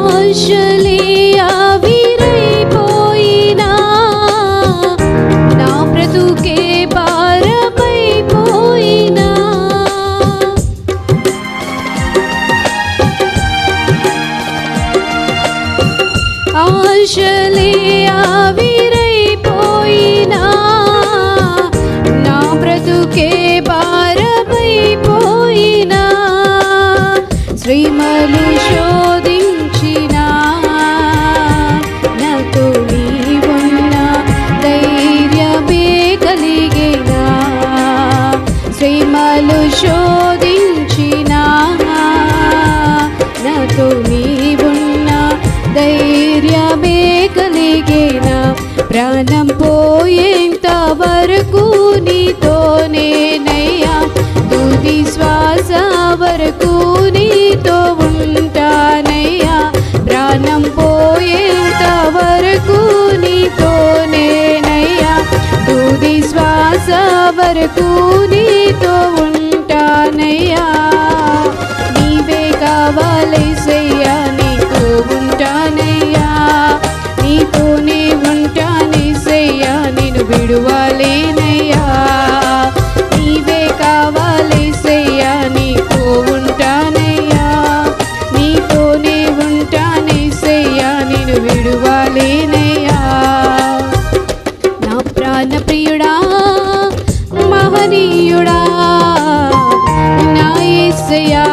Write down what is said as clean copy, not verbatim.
ఆశలే ఆవిరైపోయినా నా బ్రతుకే భారమైపోయినా ఆశలే ఆవిరైపోయినా నా బ్రతుకే భారమైపోయినా శ్రీమలు శోధించినా నాకు నీవున్న ధైర్యమే కలిగినా శ్రీమలు శోధించినా నాకు నీవున్న ధైర్యమే కలిగినా ప్రాణం పోయేంత వరకు నీతోనేనయ్యా తుది శ్వాస వరకు నీతో ఉంటానయ్యా ప్రాణం పోయేంత వరకు నీతోనేనయ్యా తుది శ్వాస వరకు నీతో ఉంటానయ్యా నీవే కావాలేసయ్యా నీతో ఉంటానయ్యా నీతోనే ఉంటానేసయ్యా నేను విడువలేనయ్యా నీవే కావాలేసయ్యా నీతో ఉంటానయ్యా నీతోనే ఉంటానేసయ్యా నేను విడువలేనయ్యా నా ప్రాణ ప్రియుడా మహనీయుడా నా యేసయ్యా